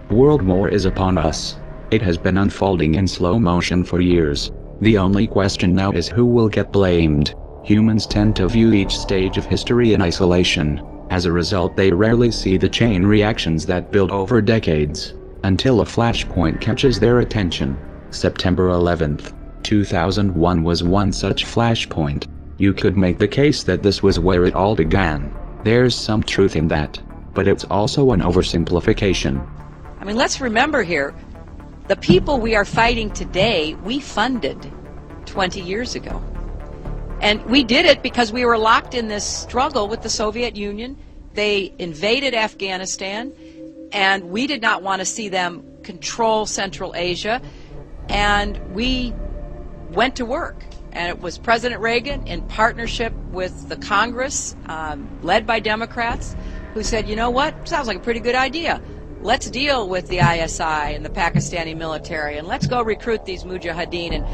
World War is upon us. It has been unfolding in slow motion for years. The only question now is who will get blamed. Humans tend to view each stage of history in isolation. As a result, they rarely see the chain reactions that build over decades, until a flashpoint catches their attention. September 11th, 2001 was one such flashpoint. You could make the case that this was where it all began. There's some truth in that, but it's also an oversimplification. I mean, let's remember here, the people we are fighting today, we funded 20 years ago. And we did it because we were locked in this struggle with the Soviet Union. They invaded Afghanistan, and we did not want to see them control Central Asia. And we went to work. And it was President Reagan, in partnership with the Congress, led by Democrats, who said, you know what, sounds like a pretty good idea. Let's deal with the ISI and the Pakistani military, and let's go recruit these mujahideen, and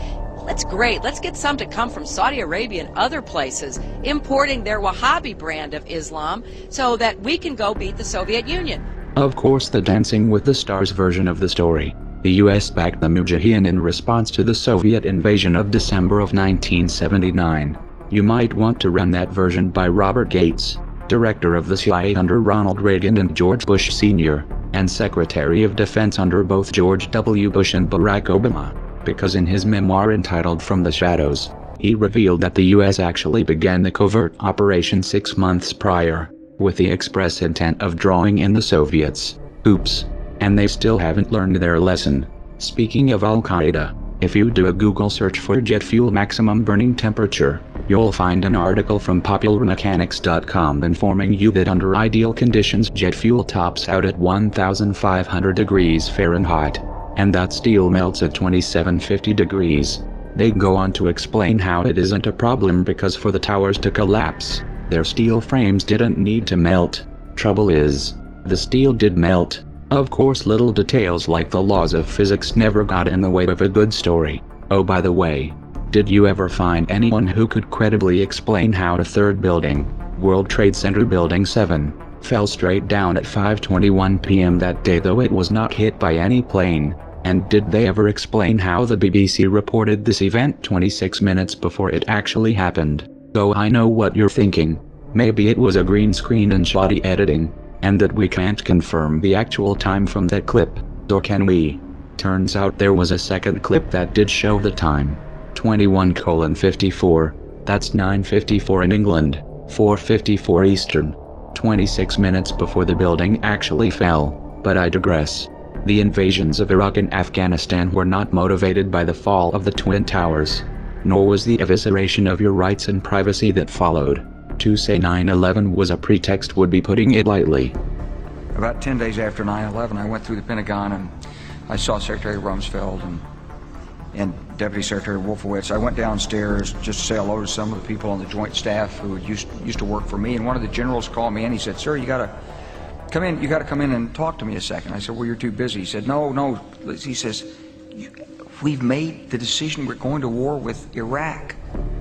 let's get some to come from Saudi Arabia and other places, importing their Wahhabi brand of Islam, so that we can go beat the Soviet Union. Of course, the Dancing with the Stars version of the story. The US backed the Mujahideen in response to the Soviet invasion of December of 1979. You might want to run that version by Robert Gates, director of the CIA under Ronald Reagan and George Bush Sr., and Secretary of Defense under both George W. Bush and Barack Obama, because in his memoir entitled From the Shadows, he revealed that the US actually began the covert operation 6 months prior, with the express intent of drawing in the Soviets. Oops. And they still haven't learned their lesson. Speaking of Al-Qaeda, if you do a Google search for jet fuel maximum burning temperature, you'll find an article from popularmechanics.com informing you that under ideal conditions jet fuel tops out at 1,500 degrees Fahrenheit, and that steel melts at 2,750 degrees. They go on to explain how it isn't a problem because for the towers to collapse, their steel frames didn't need to melt. Trouble is, the steel did melt. Of course, little details like the laws of physics never got in the way of a good story. Oh, by the way, did you ever find anyone who could credibly explain how the third building, World Trade Center Building 7, fell straight down at 5:21 p.m. that day, though it was not hit by any plane? And did they ever explain how the BBC reported this event 26 minutes before it actually happened? Though I know what you're thinking. Maybe it was a green screen and shoddy editing, and that we can't confirm the actual time from that clip, or can we? Turns out there was a second clip that did show the time. 21:54, that's 9:54 in England, 4:54 Eastern. 26 minutes before the building actually fell, but I digress. The invasions of Iraq and Afghanistan were not motivated by the fall of the Twin Towers, nor was the evisceration of your rights and privacy that followed. To say 9/11 was a pretext would be putting it lightly. About 10 days after 9/11, I went through the Pentagon and I saw Secretary Rumsfeld and Deputy Secretary Wolfowitz. I went downstairs just to say hello to some of the people on the Joint Staff who used to work for me, and one of the generals called me in. He said, "Sir, you got to come in and talk to me a second." I said, "Well, you're too busy." He said, No. He says, "We've made the decision. We're going to war with Iraq."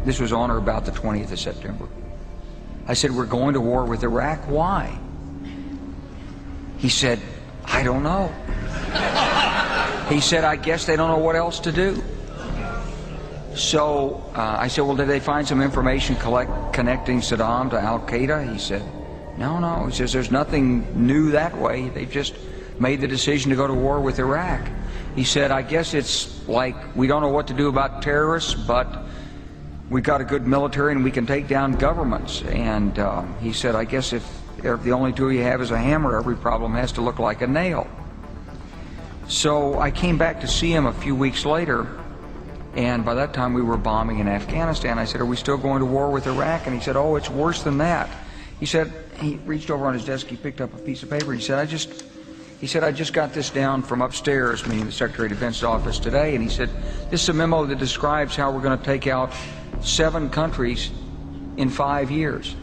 This was on or about the 20th of September. I said, "We're going to war with Iraq. Why?" He said, "I don't know." He said, "I guess they don't know what else to do." So I said, "Well, did they find some information connecting Saddam to Al-Qaeda?" He said, No. He says, "There's nothing new that way. They've just made the decision to go to war with Iraq." He said, "I guess it's like we don't know what to do about terrorists, but we've got a good military and we can take down governments." And he said, "I guess if the only tool you have is a hammer, every problem has to look like a nail." So I came back to see him a few weeks later, and by that time we were bombing in Afghanistan. I said, "Are we still going to war with Iraq?" And he said, "Oh, it's worse than that." He said, he reached over on his desk, he picked up a piece of paper, he said, I just got this down from upstairs," meaning the Secretary of Defense's office today, and he said, "This is a memo that describes how we're going to take out 7 countries in 5 years,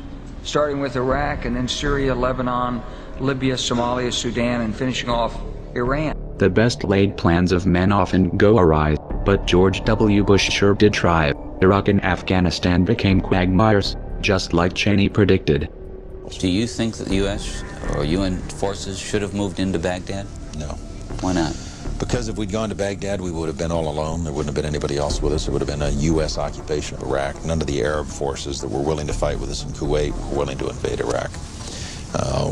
starting with Iraq and then Syria, Lebanon, Libya, Somalia, Sudan, and finishing off Iran." The best laid plans of men often go awry, but George W. Bush sure did try. Iraq and Afghanistan became quagmires, just like Cheney predicted. Do you think that the U.S. or UN forces should have moved into Baghdad? No. Why not? Because if we'd gone to Baghdad, we would have been all alone. There wouldn't have been anybody else with us. There would have been a U.S. occupation of Iraq. None of the Arab forces that were willing to fight with us in Kuwait were willing to invade Iraq.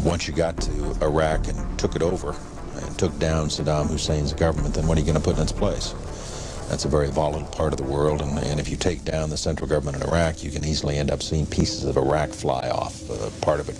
Once you got to Iraq and took it over and took down Saddam Hussein's government, then what are you going to put in its place? That's a very volatile part of the world, and if you take down the central government in Iraq, you can easily end up seeing pieces of Iraq fly off. Part of it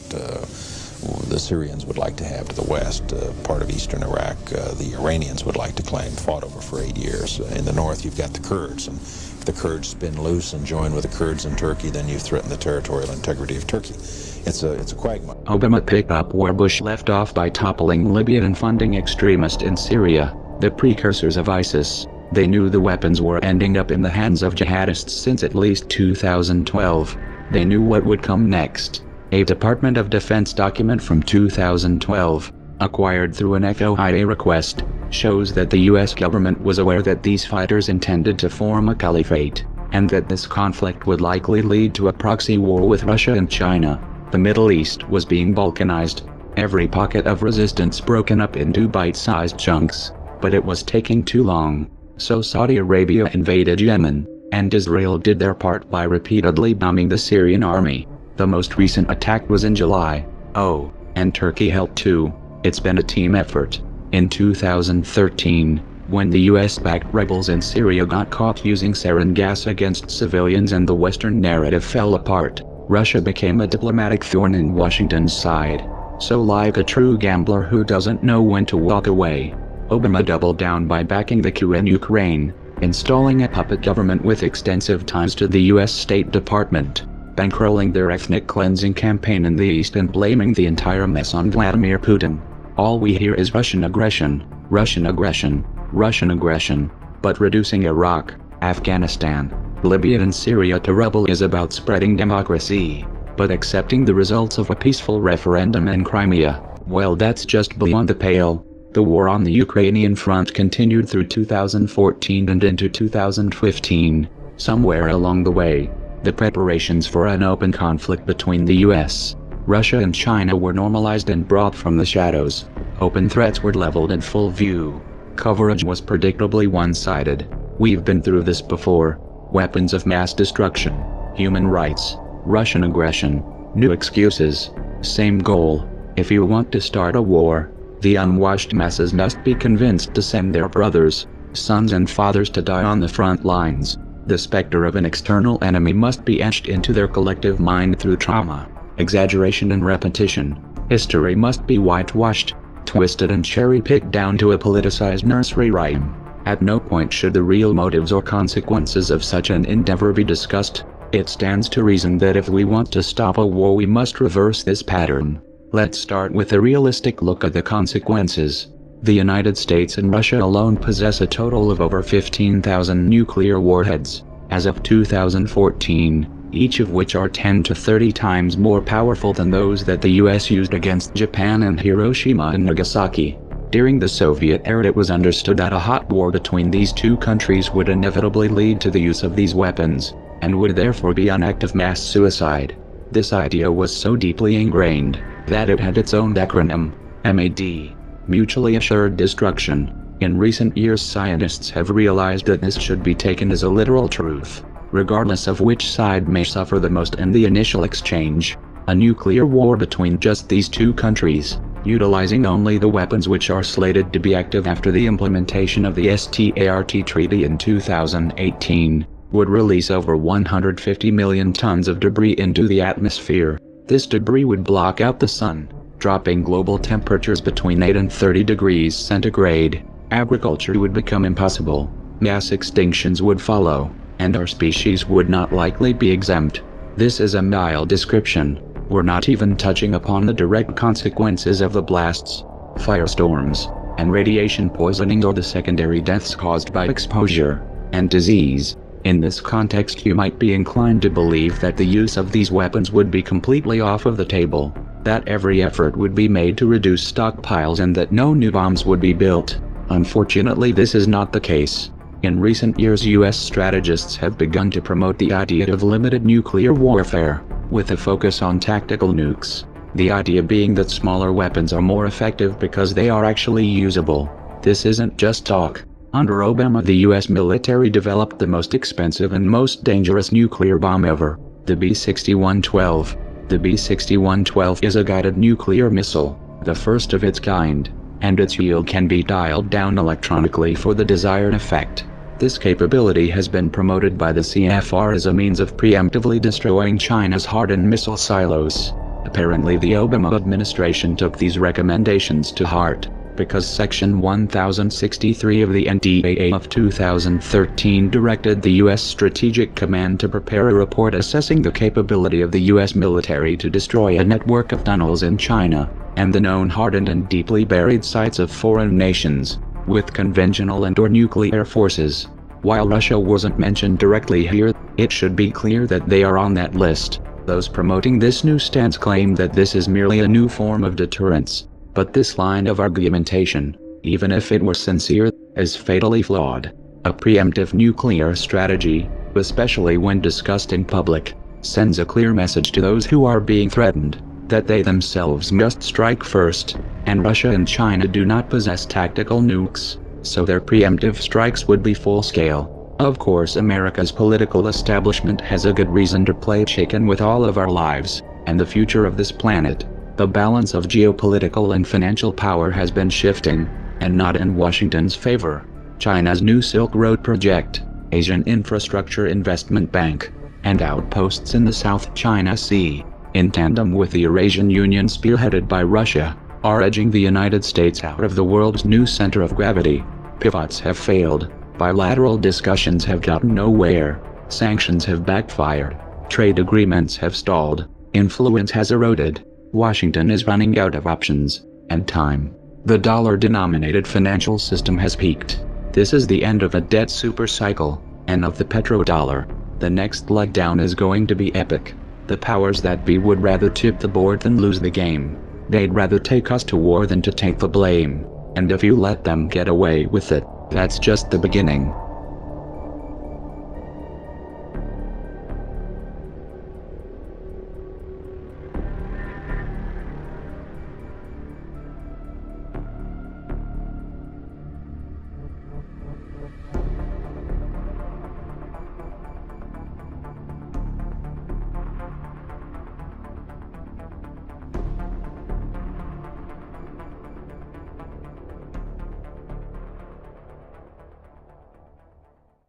the Syrians would like to have to the west. Part of eastern Iraq, the Iranians would like to claim, fought over for 8 years. In the north, you've got the Kurds, and if the Kurds spin loose and join with the Kurds in Turkey, then you threaten the territorial integrity of Turkey. It's a quagmire. Obama picked up where Bush left off by toppling Libya and funding extremists in Syria, the precursors of ISIS. They knew the weapons were ending up in the hands of jihadists since at least 2012. They knew what would come next. A Department of Defense document from 2012, acquired through an FOIA request, shows that the US government was aware that these fighters intended to form a caliphate, and that this conflict would likely lead to a proxy war with Russia and China. The Middle East was being balkanized, every pocket of resistance broken up into bite-sized chunks, but it was taking too long. So Saudi Arabia invaded Yemen, and Israel did their part by repeatedly bombing the Syrian army. The most recent attack was in July. Oh, and Turkey helped too. It's been a team effort. In 2013, when the US-backed rebels in Syria got caught using sarin gas against civilians and the Western narrative fell apart, Russia became a diplomatic thorn in Washington's side. So like a true gambler who doesn't know when to walk away, Obama doubled down by backing the coup in Ukraine, installing a puppet government with extensive ties to the US State Department, bankrolling their ethnic cleansing campaign in the East and blaming the entire mess on Vladimir Putin. All we hear is Russian aggression, Russian aggression, Russian aggression, but reducing Iraq, Afghanistan, Libya and Syria to rubble is about spreading democracy, but accepting the results of a peaceful referendum in Crimea, well, that's just beyond the pale. The war on the Ukrainian front continued through 2014 and into 2015. Somewhere along the way, the preparations for an open conflict between the US, Russia and China were normalized and brought from the shadows. Open threats were leveled in full view. Coverage was predictably one-sided. We've been through this before. Weapons of mass destruction, human rights, Russian aggression, new excuses, same goal. If you want to start a war, the unwashed masses must be convinced to send their brothers, sons and fathers to die on the front lines. The specter of an external enemy must be etched into their collective mind through trauma, exaggeration and repetition. History must be whitewashed, twisted and cherry-picked down to a politicized nursery rhyme. At no point should the real motives or consequences of such an endeavor be discussed. It stands to reason that if we want to stop a war, we must reverse this pattern. Let's start with a realistic look at the consequences. The United States and Russia alone possess a total of over 15,000 nuclear warheads, as of 2014, each of which are 10 to 30 times more powerful than those that the US used against Japan and Hiroshima and Nagasaki. During the Soviet era, it was understood that a hot war between these two countries would inevitably lead to the use of these weapons, and would therefore be an act of mass suicide. This idea was so deeply ingrained that it had its own acronym, MAD, Mutually Assured Destruction. In recent years, scientists have realized that this should be taken as a literal truth, regardless of which side may suffer the most in the initial exchange. A nuclear war between just these two countries, utilizing only the weapons which are slated to be active after the implementation of the START treaty in 2018, would release over 150 million tons of debris into the atmosphere. This debris would block out the sun, dropping global temperatures between 8 and 30 degrees centigrade. Agriculture would become impossible, mass extinctions would follow, and our species would not likely be exempt. This is a mild description. We're not even touching upon the direct consequences of the blasts, firestorms, and radiation poisoning, or the secondary deaths caused by exposure and disease. In this context, you might be inclined to believe that the use of these weapons would be completely off of the table, that every effort would be made to reduce stockpiles and that no new bombs would be built. Unfortunately, this is not the case. In recent years, US strategists have begun to promote the idea of limited nuclear warfare, with a focus on tactical nukes. The idea being that smaller weapons are more effective because they are actually usable. This isn't just talk. Under Obama, the US military developed the most expensive and most dangerous nuclear bomb ever, the B-6112. The B-6112 is a guided nuclear missile, the first of its kind, and its yield can be dialed down electronically for the desired effect. This capability has been promoted by the CFR as a means of preemptively destroying China's hardened missile silos. Apparently, the Obama administration took these recommendations to heart, because Section 1063 of the NDAA of 2013 directed the U.S. Strategic Command to prepare a report assessing the capability of the U.S. military to destroy a network of tunnels in China, and the known hardened and deeply buried sites of foreign nations, with conventional and/or nuclear forces. While Russia wasn't mentioned directly here, it should be clear that they are on that list. Those promoting this new stance claim that this is merely a new form of deterrence. But this line of argumentation, even if it were sincere, is fatally flawed. A preemptive nuclear strategy, especially when discussed in public, sends a clear message to those who are being threatened, that they themselves must strike first, and Russia and China do not possess tactical nukes, so their preemptive strikes would be full-scale. Of course, America's political establishment has a good reason to play chicken with all of our lives, and the future of this planet. The balance of geopolitical and financial power has been shifting, and not in Washington's favor. China's new Silk Road project, Asian Infrastructure Investment Bank, and outposts in the South China Sea, in tandem with the Eurasian Union spearheaded by Russia, are edging the United States out of the world's new center of gravity. Pivots have failed, bilateral discussions have gotten nowhere, sanctions have backfired, trade agreements have stalled, influence has eroded. Washington is running out of options and time. The dollar-denominated financial system has peaked. This is the end of a debt supercycle, and of the petrodollar. The next leg down is going to be epic. The powers that be would rather tip the board than lose the game. They'd rather take us to war than to take the blame. And if you let them get away with it, that's just the beginning.